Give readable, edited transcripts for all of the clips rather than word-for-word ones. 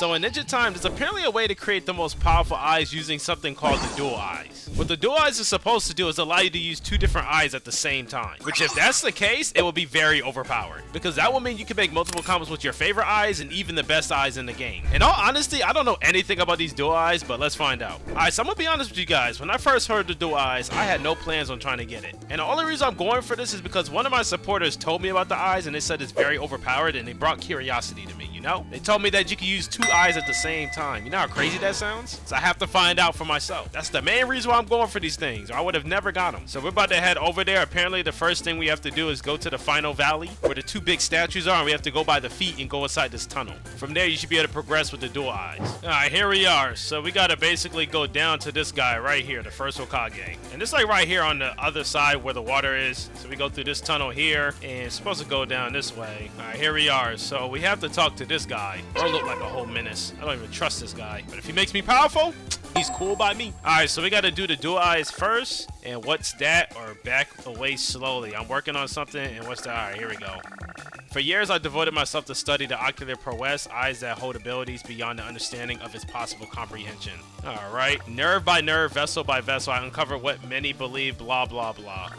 So in Ninja Time, there's apparently a way to create the most powerful eyes using something called the dual eyes. What the dual eyes is supposed to do is allow you to use 2 different eyes at the same time. Which if that's the case, it will be very overpowered. Because that will mean you can make multiple combos with your favorite eyes and even the best eyes in the game. In all honesty, I don't know anything about these dual eyes, but let's find out. Alright, so I'm gonna be honest with you guys. When I first heard the dual eyes, I had no plans on trying to get it. And the only reason I'm going for this is because one of my supporters told me about the eyes and they said it's very overpowered and they brought curiosity to me, you know? They told me that you can use 2 eyes at the same time. You know how crazy that sounds? So I have to find out for myself. That's the main reason why I'm going for these things, or I would have never got them. So we're about to head over there. Apparently the first thing we have to do is go to the final valley where the 2 big statues are, and we have to go by the feet and go inside this tunnel. From there you should be able to progress with the dual eyes. Alright, here we are. So we gotta basically go down to this guy right here, the first Hokage. And it's like right here on the other side where the water is. So we go through this tunnel here and it's supposed to go down this way. Alright, here we are. So we have to talk to this guy. Bro look like a whole menace. I don't even trust this guy. But if he makes me powerful, he's cool by me. Alright, so we gotta do the dual eyes first. And what's that? Or back away slowly. I'm working on something. And what's that? Alright, here we go. For years, I devoted myself to study the ocular prowess, eyes that hold abilities beyond the understanding of its possible comprehension. Alright, nerve by nerve, vessel by vessel, I uncover what many believe, blah, blah, blah.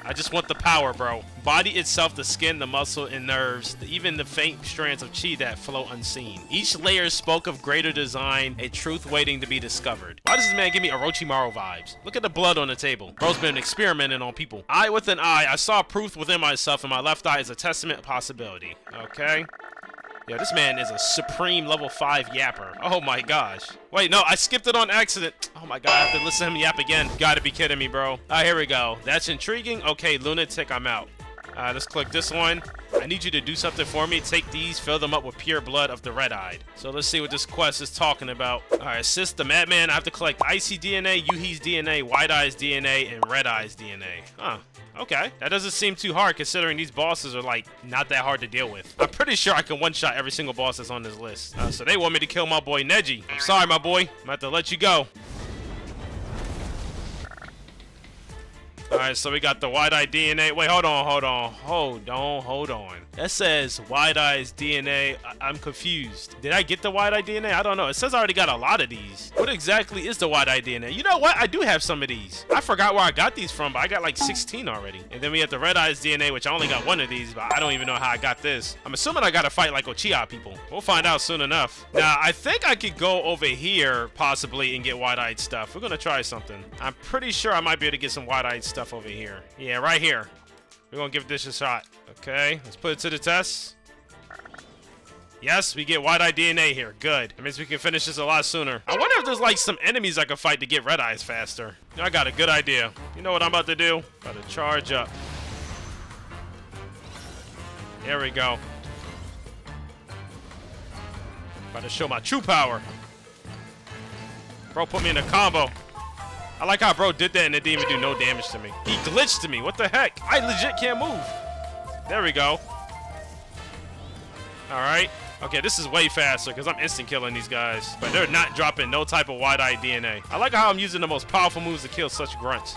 I just want the power, bro. Body itself, the skin, the muscle, and nerves, even the faint strands of chi that flow unseen. Each layer spoke of greater design, a truth waiting to be discovered. Why does this man give me Orochimaru vibes? Look at the blood on the table. Bro's been experimenting on people. Eye with an eye, I saw proof within myself, and my left eye is a testament of possibility. Okay. Yeah, this man is a supreme level 5 yapper. Oh my gosh. Wait, no, I skipped it on accident. Oh my god, I have to listen to him yap again. Gotta be kidding me, bro. Alright, here we go. That's intriguing. Okay, lunatic, I'm out. Let's click this one. I need you to do something for me. Take these, fill them up with pure blood of the red-eyed. So let's see what this quest is talking about. Alright, assist the madman. I have to collect Icy DNA, Yuhi's DNA, White Eye's DNA, and Red Eye's DNA. Huh. Okay, that doesn't seem too hard considering these bosses are like not that hard to deal with. I'm pretty sure I can one-shot every single boss that's on this list. So they want me to kill my boy Neji. I'm sorry, my boy. I'm gonna have to let you go. Alright, so we got the White Eye DNA. Wait, hold on. That says White Eye's DNA. I'm confused. Did I get the White Eye DNA? I don't know. It says I already got a lot of these. What exactly is the White Eye DNA? You know what? I do have some of these. I forgot where I got these from, but I got like 16 already. And then we have the Red Eye's DNA, which I only got 1 of these, but I don't even know how I got this. I'm assuming I gotta fight like Uchiha people. We'll find out soon enough. Now, I think I could go over here, possibly, and get White Eyed stuff. We're gonna try something. I'm pretty sure I might be able to get some White Eyed stuff over here. Yeah, right here. We're gonna give this a shot. Okay, let's put it to the test. Yes, we get White Eye DNA here. Good. That means we can finish this a lot sooner. I wonder if there's like some enemies I can fight to get Red Eyes faster. I got a good idea. You know what I'm about to do? About to charge up. There we go. About to show my true power. Bro put me in a combo. I like how bro did that and it didn't even do no damage to me. He glitched to me. What the heck? I legit can't move. There we go. Alright. Okay, this is way faster because I'm instant killing these guys. But they're not dropping no type of White Eye DNA. I like how I'm using the most powerful moves to kill such grunts.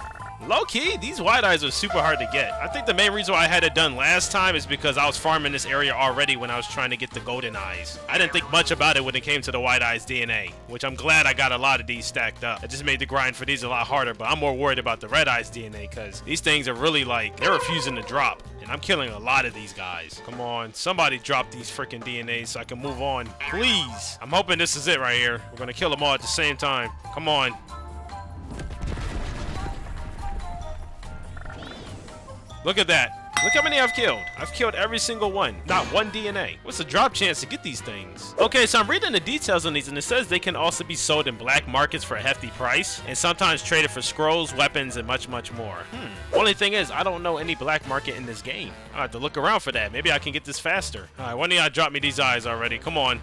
Low-key, these White Eyes are super hard to get. I think the main reason why I had it done last time is because I was farming this area already when I was trying to get the Golden Eyes. I didn't think much about it when it came to the White Eyes DNA, which I'm glad I got a lot of these stacked up. It just made the grind for these a lot harder, but I'm more worried about the Red Eyes DNA because these things are really like, they're refusing to drop. And I'm killing a lot of these guys. Come on, somebody drop these freaking DNAs so I can move on. Please. I'm hoping this is it right here. We're gonna kill them all at the same time. Come on. Look at that. Look how many I've killed. I've killed every single one. Not one DNA. What's the drop chance to get these things? Okay, so I'm reading the details on these, and it says they can also be sold in black markets for a hefty price, and sometimes traded for scrolls, weapons, and much, much more. Only thing is, I don't know any black market in this game. I have to look around for that. Maybe I can get this faster. Alright, one of y'all dropped me these eyes already. Come on.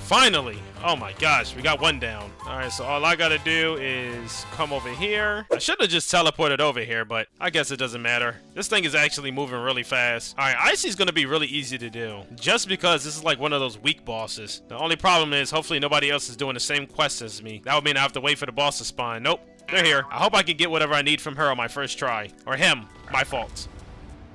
Finally! Oh my gosh, we got one down. Alright, so all I gotta do is come over here. I should have just teleported over here, but I guess it doesn't matter. This thing is actually moving really fast. Alright, Icy's gonna be really easy to do. Just because this is like one of those weak bosses. The only problem is hopefully nobody else is doing the same quest as me. That would mean I have to wait for the boss to spawn. Nope, they're here. I hope I can get whatever I need from her on my first try. Or him. My fault.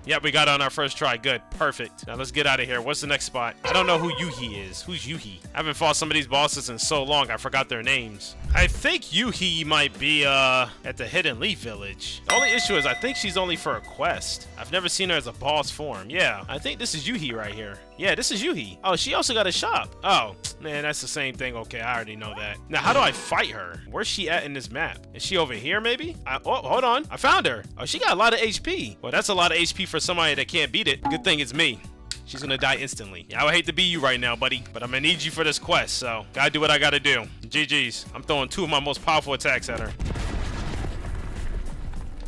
Yep, we got it on our first try. Good. Perfect. Now let's get out of here. What's the next spot? I don't know who Yuhi is. Who's Yuhi? I haven't fought some of these bosses in so long, I forgot their names. I think Yuhi might be, at the Hidden Leaf Village. The only issue is I think she's only for a quest. I've never seen her as a boss form. Yeah, I think this is Yuhi right here. Yeah, this is Yuhi. Oh, she also got a shop. Oh, man, that's the same thing. Okay, I already know that. Now, how do I fight her? Where's she at in this map? Is she over here, maybe? Oh, hold on. I found her. Oh, she got a lot of HP. Well, that's a lot of HP for somebody that can't beat it. Good thing it's me. She's gonna die instantly. Yeah, I would hate to be you right now, buddy, but I'm gonna need you for this quest, so gotta do what I gotta do. GG's. I'm throwing 2 of my most powerful attacks at her.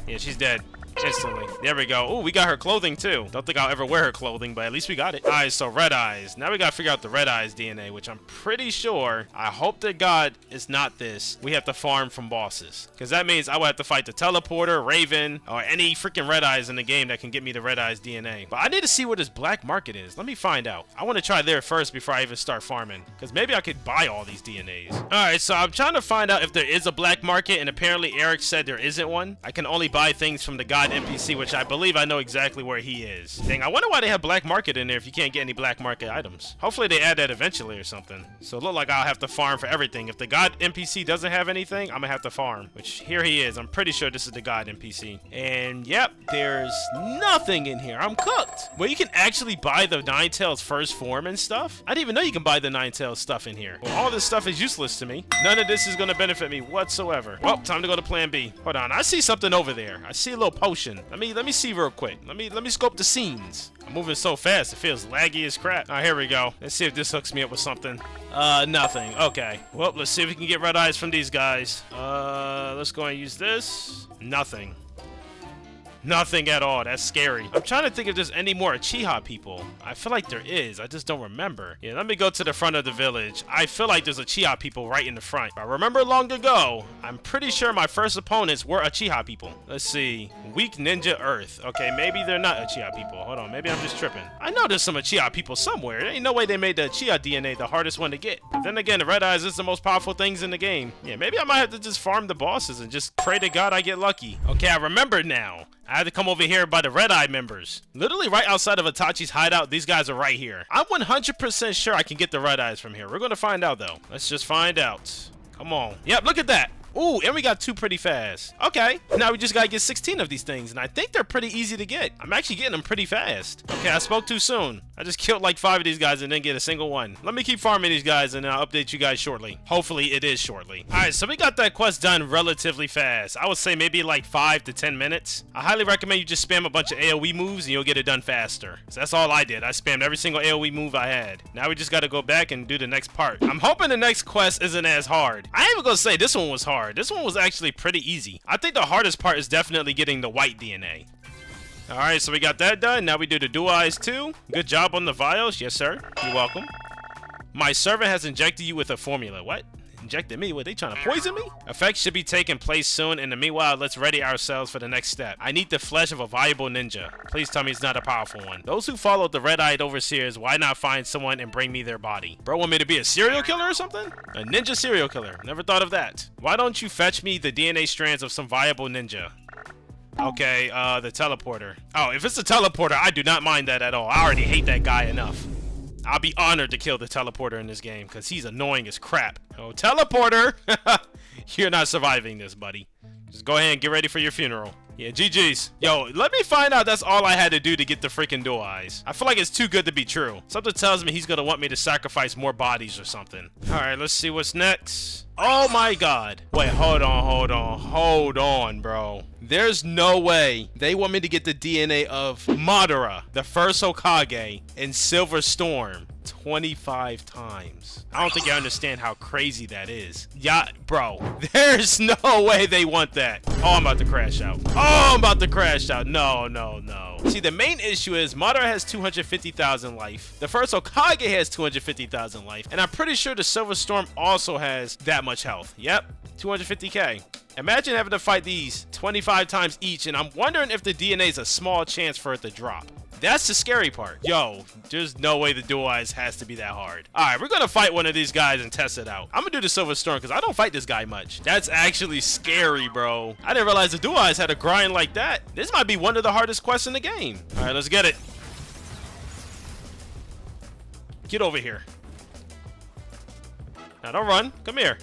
Yeah, she's dead. Instantly. There we go. Oh, we got her clothing too. Don't think I'll ever wear her clothing, but at least we got it. Alright, so red eyes. Now we gotta figure out the red eyes DNA, which I'm pretty sure, I hope to God it's not this. We have to farm from bosses. Because that means I would have to fight the teleporter, Raven, or any freaking red eyes in the game that can get me the red eyes DNA. But I need to see where this black market is. Let me find out. I want to try there first before I even start farming. Because maybe I could buy all these DNAs. Alright, so I'm trying to find out if there is a black market, and apparently Eric said there isn't one. I can only buy things from the God NPC, which I believe I know exactly where he is. Dang, I wonder why they have black market in there if you can't get any black market items. Hopefully they add that eventually or something. So it look like I'll have to farm for everything. If the God NPC doesn't have anything, I'm gonna have to farm. Which, here he is. I'm pretty sure this is the God NPC. And yep, there's nothing in here. I'm cooked. Well, you can actually buy the Ninetales first form and stuff. I didn't even know you can buy the Ninetales stuff in here. Well, all this stuff is useless to me. None of this is gonna benefit me whatsoever. Well, time to go to plan B. Hold on, I see something over there. I see a little potion. Let me see real quick. Let me scope the scenes. I'm moving so fast, it feels laggy as crap. All right, here we go. Let's see if this hooks me up with something. Nothing. Okay. Well, let's see if we can get red eyes from these guys. Let's go and use this. Nothing. Nothing at all. That's scary. I'm trying to think if there's any more Uchiha people. I feel like there is. I just don't remember. Yeah, let me go to the front of the village. I feel like there's Uchiha people right in the front. I remember long ago, I'm pretty sure my first opponents were Uchiha people. Let's see. Weak Ninja Earth. Okay, maybe they're not Uchiha people. Hold on. Maybe I'm just tripping. I know there's some Uchiha people somewhere. There ain't no way they made the Uchiha DNA the hardest one to get. But then again, the Red Eyes is the most powerful things in the game. Yeah, maybe I might have to just farm the bosses and just pray to God I get lucky. Okay, I remember now. I had to come over here by the Red Eye members. Literally right outside of Itachi's hideout, these guys are right here. I'm 100% sure I can get the Red Eyes from here. We're gonna find out though. Let's just find out. Come on. Yep, look at that. Ooh, and we got 2 pretty fast. Okay, now we just gotta get 16 of these things, and I think they're pretty easy to get. I'm actually getting them pretty fast. Okay, I spoke too soon. I just killed like 5 of these guys and didn't get a single one. Let me keep farming these guys, and I'll update you guys shortly. Hopefully, it is shortly. All right, so we got that quest done relatively fast. I would say maybe like 5 to 10 minutes. I highly recommend you just spam a bunch of AoE moves, and you'll get it done faster. So that's all I did. I spammed every single AoE move I had. Now we just gotta go back and do the next part. I'm hoping the next quest isn't as hard. I ain't even gonna say this one was hard. This one was actually pretty easy. I think the hardest part is definitely getting the white DNA. Alright, so we got that done. Now we do the dual eyes too. Good job on the vials. Yes, sir. You're welcome. My servant has injected you with a formula. What? Injected me? What, they trying to poison me? Effects should be taking place soon. In the meanwhile, let's ready ourselves for the next step. I need the flesh of a viable ninja. Please tell me it's not a powerful one. Those who followed the red-eyed overseers, why not find someone and bring me their body? Bro, want me to be a serial killer or something? A ninja serial killer. Never thought of that. Why don't you fetch me the DNA strands of some viable ninja? Okay, the teleporter. Oh, if it's a teleporter, I do not mind that at all. I already hate that guy enough. I'll be honored to kill the teleporter in this game because he's annoying as crap. Oh, teleporter! You're not surviving this, buddy. Just go ahead and get ready for your funeral. Yeah, GG's. Yo, let me find out that's all I had to do to get the freaking dual eyes. I feel like it's too good to be true. Something tells me he's gonna want me to sacrifice more bodies or something. Alright, let's see what's next. Oh my god. Wait, hold on, bro. There's no way they want me to get the DNA of Madara, the first Hokage, in Silver Storm 25 times. I don't think you understand how crazy that is. Yeah, bro, there's no way they want that. Oh, I'm about to crash out. Oh, I'm about to crash out. No, no, no. See, the main issue is Madara has 250,000 life. The first Hokage has 250,000 life. And I'm pretty sure the Silver Storm also has that much health. Yep, 250k. Imagine having to fight these 25 times each, and I'm wondering if the DNA is a small chance for it to drop. That's the scary part. Yo, there's no way the dual eyes has to be that hard. All right, we're gonna fight one of these guys and test it out. I'm gonna do the Silver Storm because I don't fight this guy much. That's actually scary, bro. I didn't realize the dual eyes had a grind like that. This might be one of the hardest quests in the game. All right, let's get it. Get over here. Now don't run. Come here.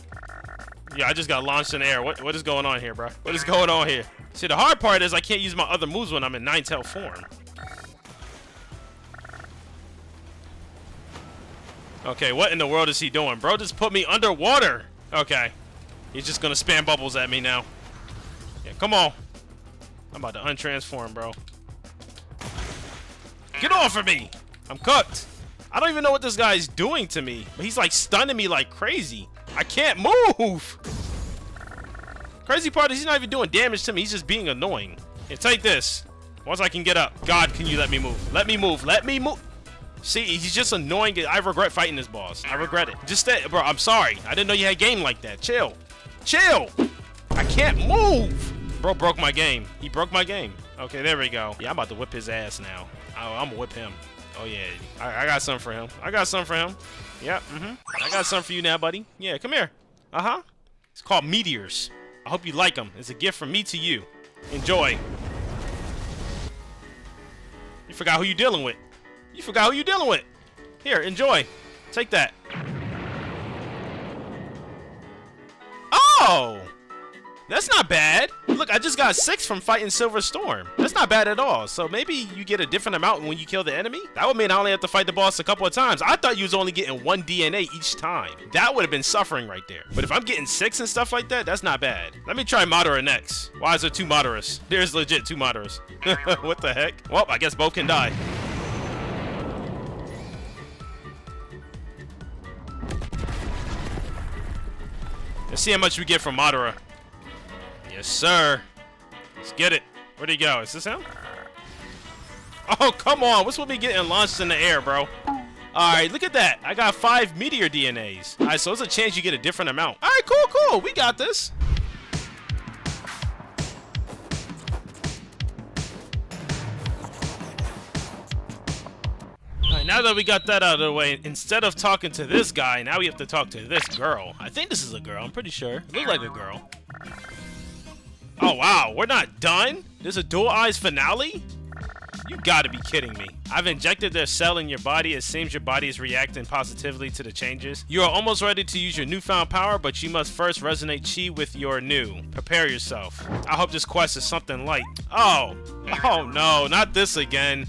Yeah, I just got launched in the air. What is going on here, bro? What is going on here? See, the hard part is I can't use my other moves when I'm in Ninetale form. Okay, what in the world is he doing? Bro just put me underwater. Okay. He's just gonna spam bubbles at me now. Yeah, come on. I'm about to untransform, bro. Get off of me! I'm cooked. I don't even know what this guy's doing to me. But he's like stunning me like crazy. I can't move! Crazy part is he's not even doing damage to me. He's just being annoying. Here, take this. Once I can get up. God, can you let me move? Let me move. Let me move. See, he's just annoying. I regret fighting this boss. I regret it. Just stay, bro. I'm sorry. I didn't know you had game like that. Chill. Chill. I can't move. Bro broke my game. He broke my game. Okay, there we go. Yeah, I'm about to whip his ass now. I'm gonna whip him. Oh, yeah. I got something for him. I got something for him. Yep. I got something for you now, buddy. Yeah, come here. It's called Meteors. I hope you like them. It's a gift from me to you. Enjoy. You forgot who you're dealing with. You forgot who you're dealing with. Here, enjoy. Take that. Oh! That's not bad. Look, I just got 6 from fighting Silver Storm. That's not bad at all. So maybe you get a different amount when you kill the enemy? That would mean I only have to fight the boss a couple of times. I thought you was only getting 1 DNA each time. That would have been suffering right there. But if I'm getting 6 and stuff like that, that's not bad. Let me try Madara next. Why is there 2 Madaras? There's legit 2 Madaras. What the heck? Well, I guess both can die. Let's see how much we get from Madara. Yes, sir. Let's get it. Where'd he go? Is this him? Oh, come on. What's with me getting launched in the air, bro? Alright, look at that. I got 5 meteor DNAs. Alright, so there's a chance you get a different amount. Alright, cool. We got this. Alright, now that we got that out of the way, instead of talking to this guy, now we have to talk to this girl. I think this is a girl. I'm pretty sure. It looks like a girl. Oh, wow. We're not done? There's a dual eyes finale? You gotta be kidding me. I've injected their cell in your body. It seems your body is reacting positively to the changes. You are almost ready to use your newfound power, but you must first resonate chi with your new. Prepare yourself. I hope this quest is something light. Oh no, not this again.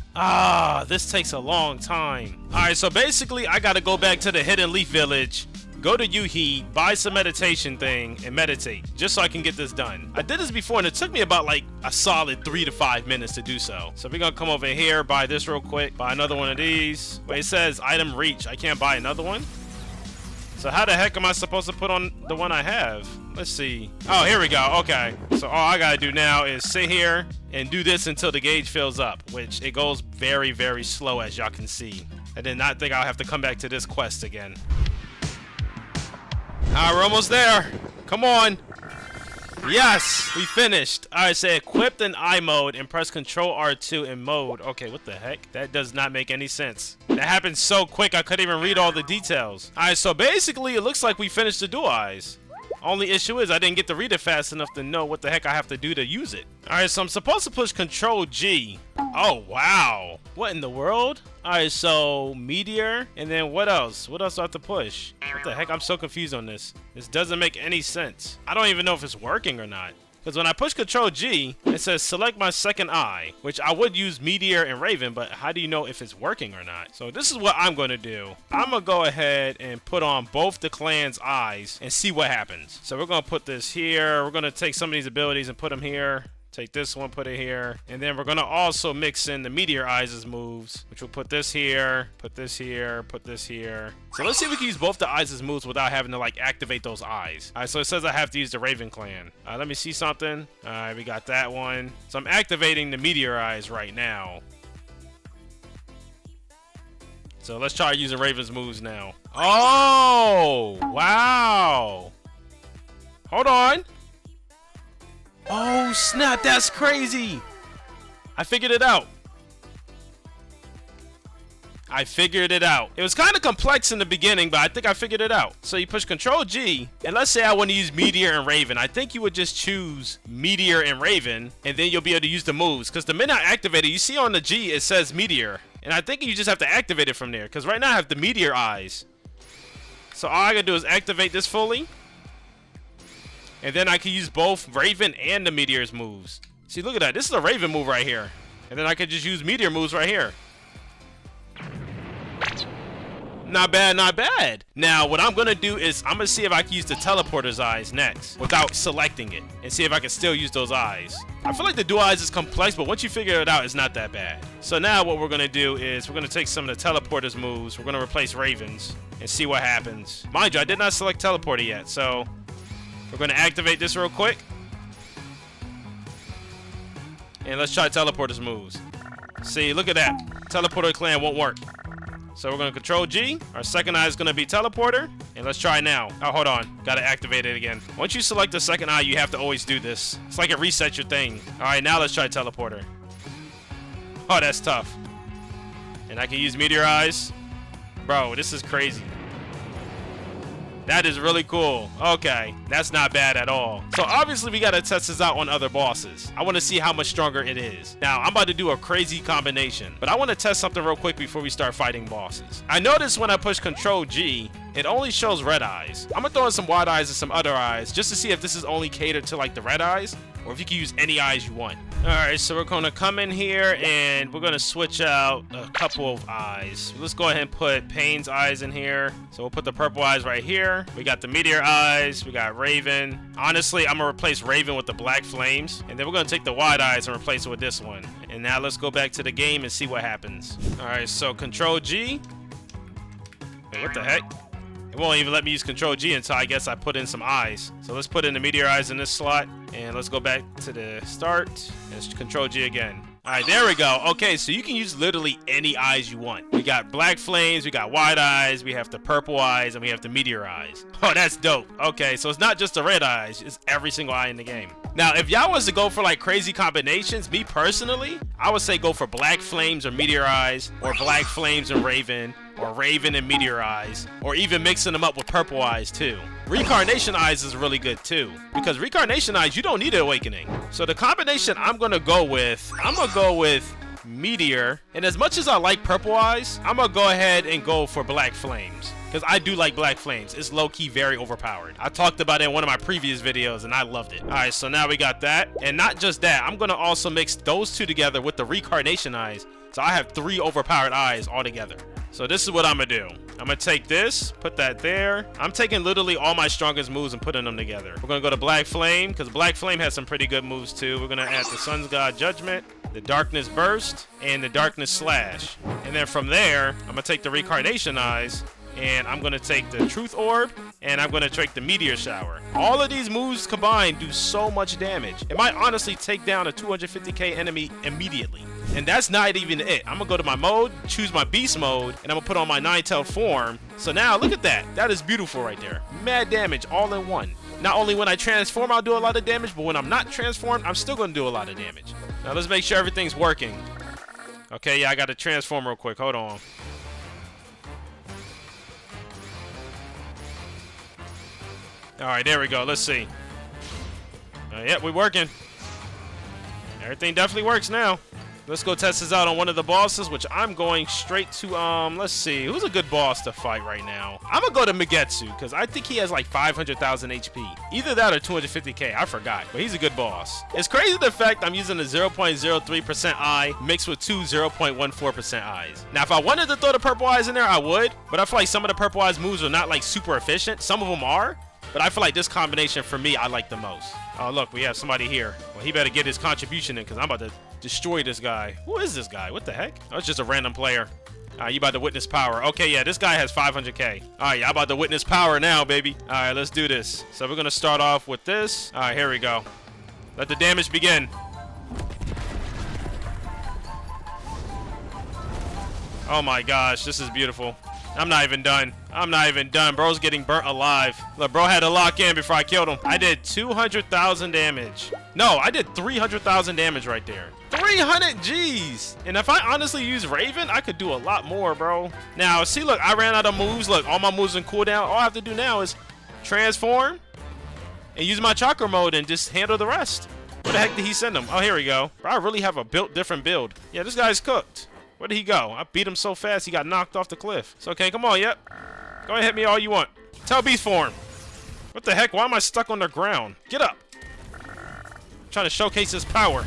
This takes a long time. Alright, so basically I gotta go back to the Hidden Leaf Village, go to Yuhi, buy some meditation thing, and meditate, just so I can get this done. I did this before, and it took me about like a solid 3 to 5 minutes to do so. So we're gonna come over here, buy this real quick, buy another one of these. Wait, it says item reach. I can't buy another one? So how the heck am I supposed to put on the one I have? Let's see. Oh, here we go. Okay. So all I gotta do now is sit here and do this until the gauge fills up, which it goes very, very slow, as y'all can see. I did not think I'll have to come back to this quest again. Alright, we're almost there. Come on. Yes, we finished. Alright, say equipped in I mode and press Control R2 in mode. Okay, what the heck? That does not make any sense. That happened so quick I couldn't even read all the details. Alright, so basically it looks like we finished the dual eyes. Only issue is I didn't get to read it fast enough to know what the heck I have to do to use it. Alright, so I'm supposed to push Control G. Oh, wow. What in the world? Alright, so Meteor, and then what else? What else do I have to push? What the heck? I'm so confused on this. This doesn't make any sense. I don't even know if it's working or not. Because when I push Control G, it says select my second eye, which I would use Meteor and Raven, but how do you know if it's working or not? So this is what I'm going to do. I'm going to go ahead and put on both the clan's eyes and see what happens. So we're going to put this here. We're going to take some of these abilities and put them here. Take this one, put it here, and then we're gonna also mix in the Meteor Eyes' moves, which will put this here, put this here, put this here. So let's see if we can use both the Eyes' moves without having to like activate those eyes. All right, so it says I have to use the Raven Clan. Let me see something. All right, we got that one. So I'm activating the Meteor Eyes right now. So let's try using Raven's moves now. Oh, wow. Hold on. Oh snap, that's crazy. I figured it out. I figured it out. It was kind of complex in the beginning, but I think I figured it out. So you push Control G, and let's say I want to use Meteor and Raven. I think you would just choose Meteor and Raven, and then you'll be able to use the moves. Because the minute I activate it, you see on the G, it says Meteor. And I think you just have to activate it from there. Because right now I have the Meteor eyes. So all I gotta do is activate this fully. And then I can use both Raven and the Meteor's moves. See, look at that. This is a Raven move right here. And then I could just use Meteor moves right here. Not bad, not bad. Now, what I'm going to do is I'm going to see if I can use the Teleporter's eyes next without selecting it and see if I can still use those eyes. I feel like the dual eyes is complex, but once you figure it out, it's not that bad. So now what we're going to do is we're going to take some of the Teleporter's moves. We're going to replace Raven's and see what happens. Mind you, I did not select Teleporter yet, so we're going to activate this real quick. And let's try Teleporter's moves. See, look at that. Teleporter clan won't work. So we're going to Control G. Our second eye is going to be Teleporter. And let's try now. Oh, hold on. Got to activate it again. Once you select the second eye, you have to always do this. It's like it resets your thing. All right, now let's try Teleporter. Oh, that's tough. And I can use Meteor Eyes. Bro, this is crazy. That is really cool. Okay, that's not bad at all. So obviously we gotta test this out on other bosses. I wanna see how much stronger it is. Now, I'm about to do a crazy combination, but I wanna test something real quick before we start fighting bosses. I noticed when I push Control G, it only shows red eyes. I'm gonna throw in some wide eyes and some other eyes just to see if this is only catered to like the red eyes or if you can use any eyes you want. Alright, so we're gonna come in here and we're gonna switch out a couple of eyes. Let's go ahead and put Pain's eyes in here. So we'll put the purple eyes right here. We got the Meteor eyes, we got Raven. Honestly, I'm gonna replace Raven with the black flames. And then we're gonna take the wide eyes and replace it with this one. And now let's go back to the game and see what happens. Alright, so Control G. Wait, what the heck? It won't even let me use Control G until I guess I put in some eyes. So let's put in the Meteor eyes in this slot. And let's go back to the start. And Control G again. Alright, there we go. Okay, so you can use literally any eyes you want. We got black flames, we got wide eyes, we have the purple eyes, and we have the Meteor eyes. Oh, that's dope. Okay, so it's not just the red eyes, it's every single eye in the game. Now, if y'all was to go for like crazy combinations, me personally, I would say go for black flames or Meteor eyes, or black flames and Raven, or Raven and Meteor eyes, or even mixing them up with purple eyes too. Reincarnation eyes is really good too, because Reincarnation eyes, you don't need an awakening. So the combination I'm gonna go with Meteor, and as much as I like purple eyes, I'm gonna go ahead and go for black flames. Because I do like black flames. It's low-key very overpowered. I talked about it in one of my previous videos and I loved it. Alright, so now we got that. And not just that, I'm gonna also mix those two together with the Reincarnation eyes. So I have 3 overpowered eyes all together. So this is what I'm gonna do. I'm gonna take this, put that there. I'm taking literally all my strongest moves and putting them together. We're gonna go to Black Flame, because Black Flame has some pretty good moves too. We're gonna add the Sun's God Judgment, the Darkness Burst, and the Darkness Slash. And then from there, I'm gonna take the Reincarnation eyes, and I'm gonna take the Truth Orb, and I'm gonna take the Meteor Shower. All of these moves combined do so much damage. It might honestly take down a 250k enemy immediately. And that's not even it. I'm gonna go to my mode, choose my beast mode, and I'm gonna put on my 9-tailed form. So now look at that. That is beautiful right there. Mad damage all in one. Not only when I transform, I'll do a lot of damage, but when I'm not transformed, I'm still gonna do a lot of damage. Now let's make sure everything's working. Okay, yeah, I gotta transform real quick. Hold on. Alright, there we go. Let's see. Yep, we're working. Everything definitely works now. Let's go test this out on one of the bosses, which I'm going straight to, let's see. Who's a good boss to fight right now? I'm going to go to Megetsu, because I think he has like 500,000 HP. Either that or 250k, I forgot. But he's a good boss. It's crazy the fact I'm using a 0.03% eye mixed with 2 0.14% eyes. Now, if I wanted to throw the purple eyes in there, I would. But I feel like some of the purple eyes moves are not like super efficient. Some of them are. But I feel like this combination, for me, I like the most. Oh, look, we have somebody here. Well, he better get his contribution in, because I'm about to destroy this guy. Who is this guy? What the heck? Oh, it's just a random player. You about to witness power. Okay, yeah, this guy has 500k. All right, y'all about to witness power now, baby. All right, let's do this. So we're going to start off with this. All right, here we go. Let the damage begin. Oh, my gosh. This is beautiful. I'm not even done. I'm not even done. Bro's getting burnt alive. Look, bro had to lock in before I killed him. I did 200,000 damage. No, I did 300,000 damage right there. 300 G's. And if I honestly use Raven, I could do a lot more, bro. Now, see, look, I ran out of moves. Look, all my moves in cooldown. All I have to do now is transform and use my chakra mode and just handle the rest. Where the heck did he send him? Oh, here we go. Bro, I really have a different build. Yeah, this guy's cooked. Where did he go? I beat him so fast he got knocked off the cliff. It's okay, come on, yep. Go ahead, hit me all you want. Tell beast form. What the heck? Why am I stuck on the ground? Get up. I'm trying to showcase his power.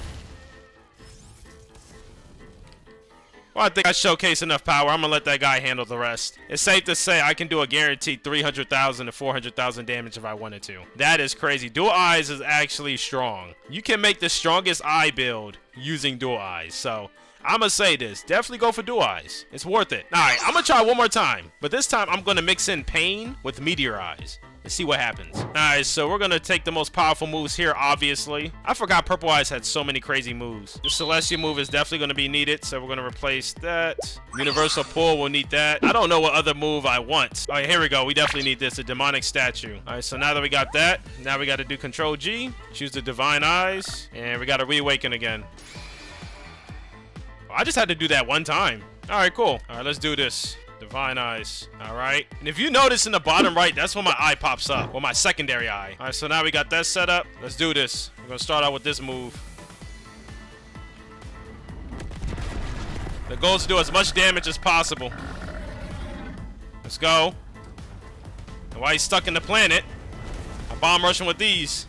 Well, I think I showcase enough power. I'm gonna let that guy handle the rest. It's safe to say I can do a guaranteed 300,000 to 400,000 damage if I wanted to. That is crazy. Dual eyes is actually strong. You can make the strongest eye build using dual eyes. So I'm gonna say this, definitely go for dual eyes. It's worth it. All right, I'm gonna try one more time, but this time I'm gonna mix in pain with meteor eyes and see what happens. All right, so we're gonna take the most powerful moves here, obviously. I forgot purple eyes had so many crazy moves. The celestial move is definitely gonna be needed, so we're gonna replace that. Universal pull, we'll need that. I don't know what other move I want. All right, here we go. We definitely need this, a demonic statue. All right, so now that we got that, now we gotta do Control G, choose the divine eyes, and we gotta reawaken again. I just had to do that one time. All right, cool. All right, let's do this. Divine eyes. All right. And if you notice in the bottom right, that's when my eye pops up. Or my secondary eye. All right, so now we got that set up. Let's do this. We're going to start out with this move. The goal is to do as much damage as possible. Let's go. And while he's stuck in the planet, I bomb rush him with these.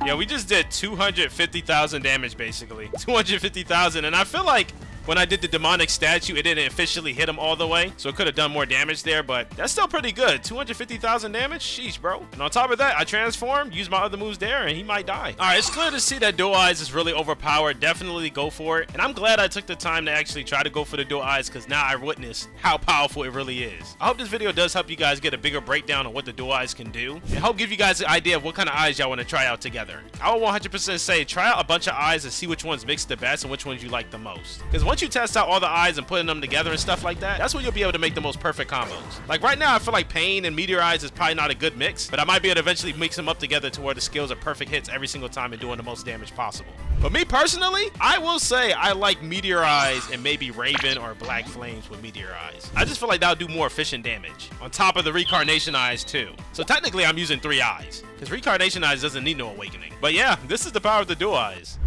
Yeah, we just did 250,000 damage, basically. 250,000, and I feel like when I did the demonic statue, it didn't officially hit him all the way, so it could have done more damage there, but that's still pretty good. 250,000 damage? Sheesh, bro. And on top of that, I transformed, used my other moves there, and he might die. All right, it's clear to see that dual eyes is really overpowered. Definitely go for it. And I'm glad I took the time to actually try to go for the dual eyes, because now I witnessed how powerful it really is. I hope this video does help you guys get a bigger breakdown of what the dual eyes can do, and help give you guys an idea of what kind of eyes y'all want to try out together. I will 100% say try out a bunch of eyes and see which ones mix the best and which ones you like the most. Because once you test out all the eyes and putting them together and stuff like that, that's when you'll be able to make the most perfect combos. Like right now, I feel like pain and meteor eyes is probably not a good mix, but I might be able to eventually mix them up together to where the skills are perfect hits every single time and doing the most damage possible. But me personally, I will say I like meteor eyes and maybe Raven or Black Flames with meteor eyes. I just feel like that'll do more efficient damage on top of the reincarnation eyes too. So technically I'm using 3 eyes because reincarnation eyes doesn't need no awakening. But yeah, this is the power of the dual eyes.